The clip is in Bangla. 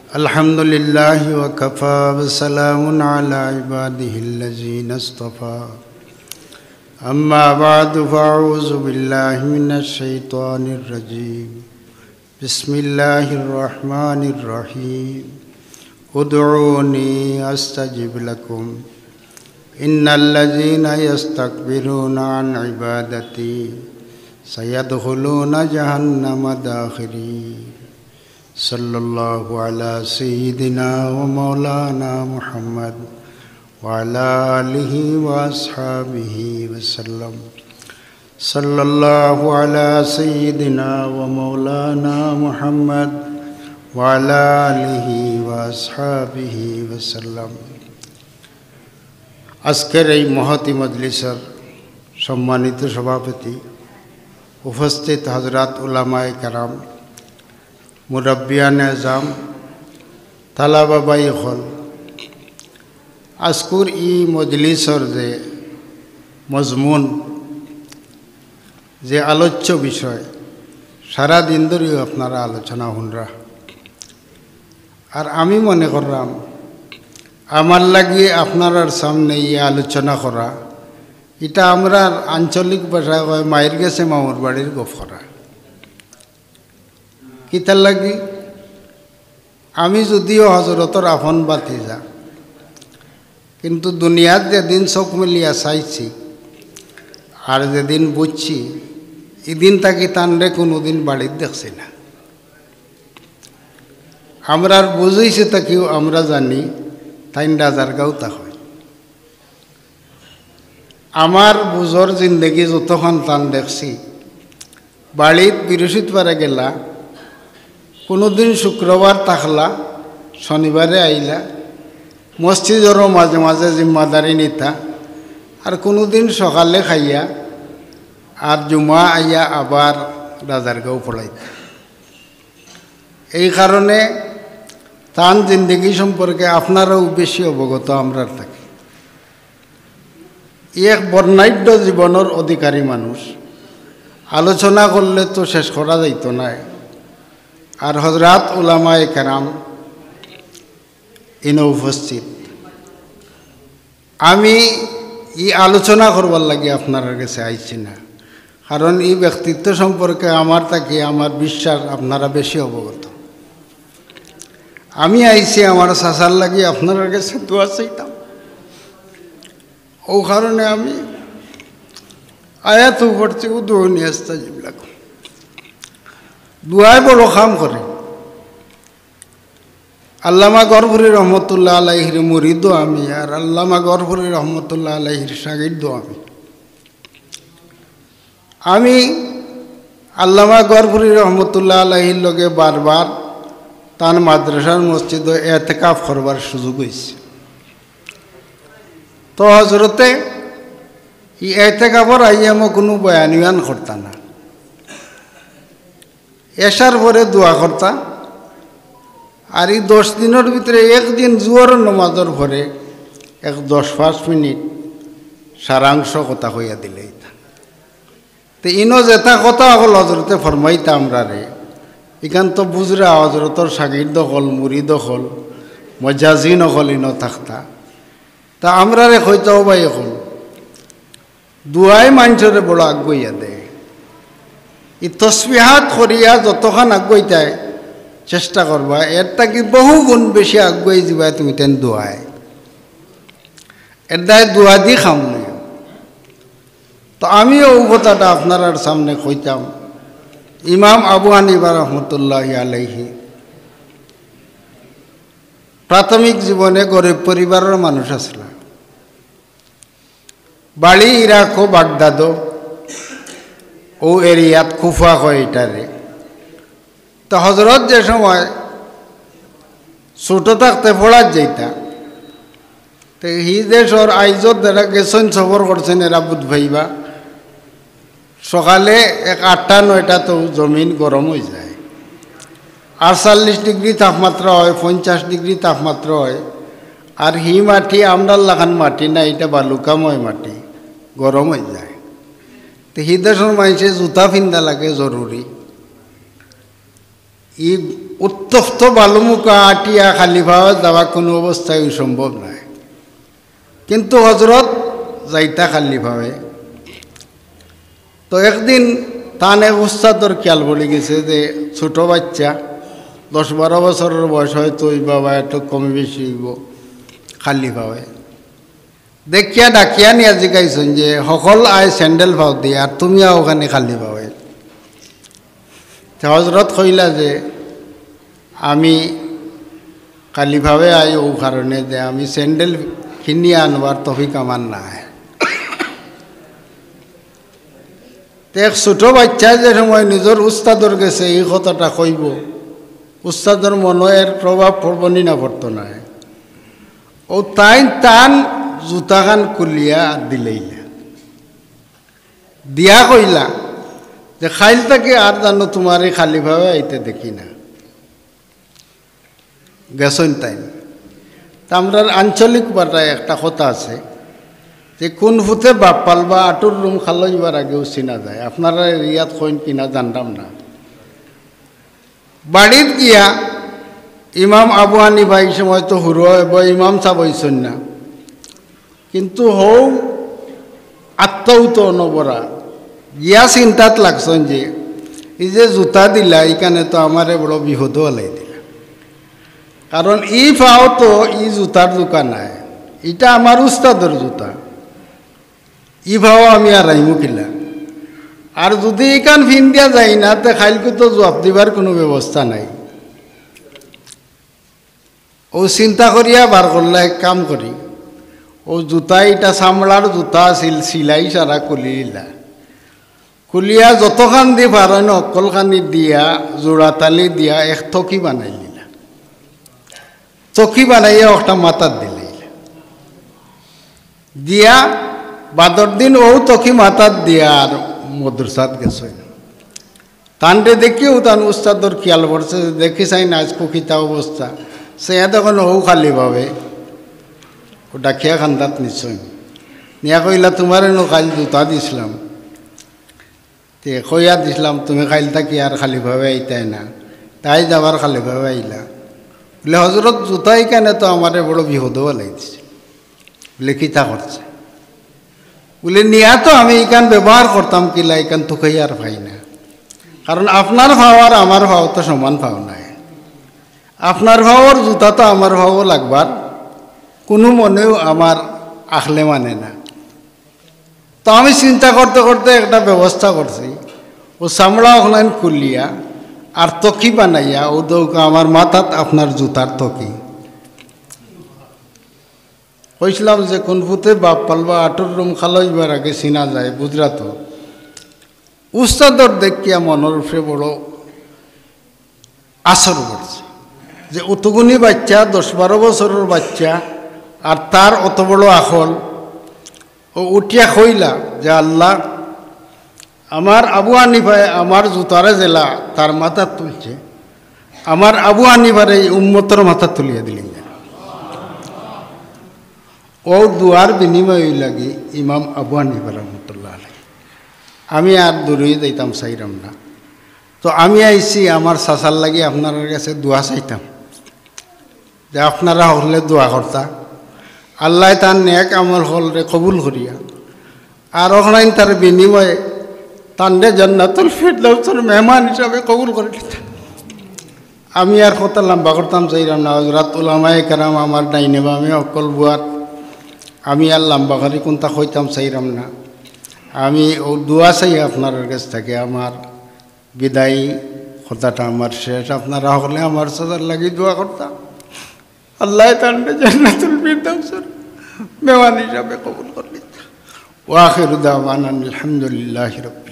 الحمد لله وكفى وسلام على عباده الذين اصطفى أما بعد فأعوذ بالله من الشيطان الرجيم بسم الله الرحمن الرحيم ادعوني أستجب لكم إن الذين يستكبرون عن عبادتي سيدخلون جهنم داخرين صلى الله على سيدنا ومولانا محمد وعلى آله وأصحابه وسلم صلى الله على سيدنا ومولانا محمد وعلى آله وأصحابه وسلم আজকের এই মহতি মজলিসের সম্মানিত সভাপতি, উপস্থিত হযরত উলামায়ে কেরাম, মুরব্বিয়ান আজম, তালাবাবাই হল, আজকুর ই মজলিসর যে মজমুন, যে আলোচ্য বিষয়, সারা দিন ধরেও আপনারা আলোচনা শুনরা। আর আমি মনে করলাম আমার লাগিয়ে আপনার সামনে ইয়ে আলোচনা করা, এটা আমরা আঞ্চলিক ভাষায় কয় মায়ের গেছে মামুর বাড়ির গপ করা। কিতার লাগি আমি যদিও হজরতর আপন বাতিজা, কিন্তু দুনিয়ার যেদিন চোখ মিলিয়া চাইছি আর যেদিন বুঝছি, এদিন তাকে তানরে কোনোদিন বাড়ির দেখছি না। আমরা বুঝেছি তাকেও আমরা জানি তাইন রাজার গাঁও তা হয়। আমার বুঝর জিন্দগি যতক্ষণ টান দেখছি, বাড়িত বৃহস্পতিবারে গেলা, কোনোদিন শুক্রবার থাকলা, শনিবারে আইলা, মসজিদেরও মাঝে মাঝে জিম্মাদারি নিতা, আর কোনোদিন সকালে খাইয়া আর জুমা আইয়া আবার রাজার গাঁও পড়াইতা। এই কারণে তান জিন্দগি সম্পর্কে আপনারাও বেশি অবগত আমরা থাকি। এক বর্ণাঢ্য জীবনের অধিকারী মানুষ, আলোচনা করলে তো শেষ করা যাইত না। আর হযরত উলামায়ে কেরাম ইনো উপস্থিত, আমি ই আলোচনা করবার লাগে আপনার কাছে আইছি না, কারণ এই ব্যক্তিত্ব সম্পর্কে আমার থাকি আমার বিশ্বাস আপনারা বেশি অবগত। আমি আইছি আমার চাচার লাগি আপনার কাছে দোয়া চাইতাম। ও কারণে আমি আয়াত পড়ছি, উদুনি আস্তাজিব লাকুম। দুয়ায় বড় কাম করে। আল্লামা গরফুরি রহমতুল্লাহ আলাইহির মুরিদও আমি, আর আল্লামা গরফুরি রহমতুল্লাহ আলাইহির শাগির্দও আমি আল্লামা গরফুরি রহমতুল্লাহ আলাইহির লগে বারবার তান মাদ্রাসার মসজিদে এতেকাফ করবার সুযোগ হয়েছে। তো হজরতে এই এতেকাফর আইয়া মই কোনো বয়ান করতা না, এসার পরে দোয়া করতা। আর এই 10 দিনের ভিতরে একদিন জুয়ার নমাজের পরে 10-5 মিনিট সারাংশ কথা হইয়া দিলে। তো ইনো যেটা কথা হল হজরতে ফরমাইতা আমরা রে, এখান তো বুঝরা হজরতর শাগির্দ হল, মুরিদ হল, মজাজিন হল, ইনো থাকতা। তা আমরা রে হইতাও ভাই এখন দুয়াই মানুষরে বড় আগুইয়া দেয়। এই তসবিহাত করিয়া যতক্ষণ আগুইতায় চেষ্টা করবা, এর তাকে বহু গুণ বেশি আগুয়াই যাবা তুমি তেন দোয়ায়। এর দায় দোয়া দি খাম নাই। তো আমিও ও কথাটা আপনার সামনে কইতাম। ইমাম আবু হানিফা রহমতুল্লাহি আলাইহি প্রাথমিক জীবনে গরিব পরিবারের মানুষ আসলা। বাড়ি ইরাক ও বাগদাদ ও এরিয়াত, কুফা হয় এটারে। তো হজরত যে সময় ছোট থাকতে পড়ার যাইতা, তো হি দেশর আইজত যারা গেছেন সফর করছেন এরা বুধ ভাইবা, সকালে 8টা-9টা তো জমিন গরম হয়ে যায়। 48 ডিগ্রি তাপমাত্রা হয়, 50 ডিগ্রি তাপমাত্রা হয়। আর হি মাটি আমরার লাগান মাটি না, এটা বালুকাময় মাটি, গরম হয়ে যায়। তো হি দেশের মানুষে জুতা পিন্ধা লাগে জরুরি। ই উত্তপ্ত বালুমুখা আটিয়া খালি ভাবে যাওয়া কোনো অবস্থায় সম্ভব নয়, কিন্তু হজরত যাইতা খালি ভাবে। তো একদিন তান এক উস্তাদর খেয়াল পড়ে গেছে যে ছোট বাচ্চা 10-12 বছরের বয়স হয়তো ওই বাবা একটু কমে বেশি হইব, খালি ভাবে দেখিয়া ডাকিয়া নিয়ে জিজ্ঞাসন যে সকল আয় স্যান্ডেল ভাও দিয়ে আর তুমি ওখানে খালি ভাবে। হজরত কইলা যে আমি খালিভাবে আই ও কারণে যে আমি স্যান্ডেল কিনিয়ে আনবার তফিক আমার নাই। এক ছোট বাচ্চা যে সময় নিজের উস্তাদর গেছে এই কথাটা কইব, উস্তাদর মনের প্রভাব পড়বনি না পড়তো না। ও তাই টান জুতাখান খুলিয়া দিলেইলা, দিয়া কইলা যে খাইল তাকে আর জানো তোমার এই খালিভাবে আইতে দেখি না গেছন তাই। তা আমরা আঞ্চলিক বাটায় একটা কথা আছে যে কোন ফুতে বাপ পালবা আটুর রুম খালইবার আগেও চিনা যায়। আপনারা রিয়াদ কইন কিনা জানতাম না। বাড়িত গিয়া ইমাম আবু হানিফা এই সময় তো হুরো ইমাম চাবইছেন না, কিন্তু হৌ আত্মৌত নবরা গিয়া চিন্তাত লাগছেন যে এই যে জুতা দিলা এইখানে তো আমারে বড় বিহদ হলাই দিলা, কারণ ই পাও তো ই জুতার দোকান নাই, এটা আমার উস্তাদর জুতা, ই ভাও আমি আর আইমু কিলা। আর যদি এখান ফিন দিয়া যায় না তো খাইলকে তো জবাব দিবার কোনো ব্যবস্থা নাই। ও চিন্তা করিয়া বার করলা এক কাম করি, ও জুতা এটা চামড়ার জুতা আছিল, সিলাই সারা খুলিলা, খুলিয়া যতখান দি পারেন অকলখানি দিয়া জোড়াতালি দিয়া এক থকি বানাই নিলা, চকি বানাইয়া একটা মাথার দিলে দিয়া বাদর দিন ও তকি মাথার দিয়া আর মদ্রসাত গেছে। তানরে দেখিও তান উস্তাদর খেয়াল পড়ছে, দেখি চাই না আজ কুকিতা অবস্থা, সে তখন ও খালি ভাবে ও ডাকিয়া খান্দাত নিশ্চয় নিয়া কইলা তোমার নো খাইল জুতা দিছিলাম, তে কইয়া দিছিলাম তুমি খাইল থাকি আর খালি ভাবে আইতাই না, তাই যাবার খালি ভাবে আইলা বলে হজরত জুতাই কেন তো আমার বড় বিহদও লাগছে, বলে কিতা করছে বলে নিয়া তো আমি এখান ব্যবহার করতাম কিলা এখান তো কই আর ভাই না, কারণ আপনার ভাও আর আমার ভাও তো সমান ভাও নাই, আপনার ভাওর জুতা তো আমার ভাও লাগবার কোনো মনেও আমার আখলে মানে না। তো আমি চিন্তা করতে করতে একটা ব্যবস্থা করছি, ও চামড়া ওখান খুলিয়া আর তকি বানাইয়া ও দৌকা আমার মাথাত আপনার জুতার তকি। কইছিলাম যে কোন ফুতে বাপ পালবা আটুর রুম খালইবার আগে চিনা যায় বুঝরা। তো উস্তাদর দেখিয়া মনের উপরে বড় আসর পড়ছে যে অতগুনি বাচ্চা 10-12 বছরের বাচ্চা আর তার অত বড় আখল। ও উঠিয়া কইলা যে আল্লাহ আমার আবু হানিফায় আমার জুতারে জেলা তার মাথা তুলছে, আমার আবু হানিফার এই উম্মতর মাথা তুলিয়া দিলেন। ও দুয়ার বিনিময় লাগি ইমাম আবু হানিফা রহমতুল্লাহ আলাইহি আমি আর দূরেই যাইতাম চাইরাম না। তো আমি আইছি আমার চাচার লাগি আপনার কাছে দোয়া চাইতাম যে আপনারা হলে দোয়া করতা, আল্লাহ তার নেক আমল হলরে কবুল করিয়া আর ওখানে তার বিনিময়ে তান্ডে জান্নাতুল ফিরদাউসের মেহমান হিসাবে কবুল করে দিতাম। আমি আর কথা লম্বা করতাম চাইলাম না, হযরত উলামায়ে কেরাম আমার ডাইনে বামে অকল বুয়াত আমি আর লম্বা করি কোনটা কইতাম চাইলাম না। আমি ও দোয়া চাই আপনার কাছ থেকে, আমার বিদায়ী কথাটা আমার শেষ। আপনারা হলে আমার সাজার লাগি দোয়া করতাম, আল্লাহ তান্ডে জান্নাতুল ফিরদাউসের মেহমান হিসাবে কবুল করে দিতাম। ওয়া আখিরু দাওয়ানা আলহামদুলিল্লাহি রাব্বিল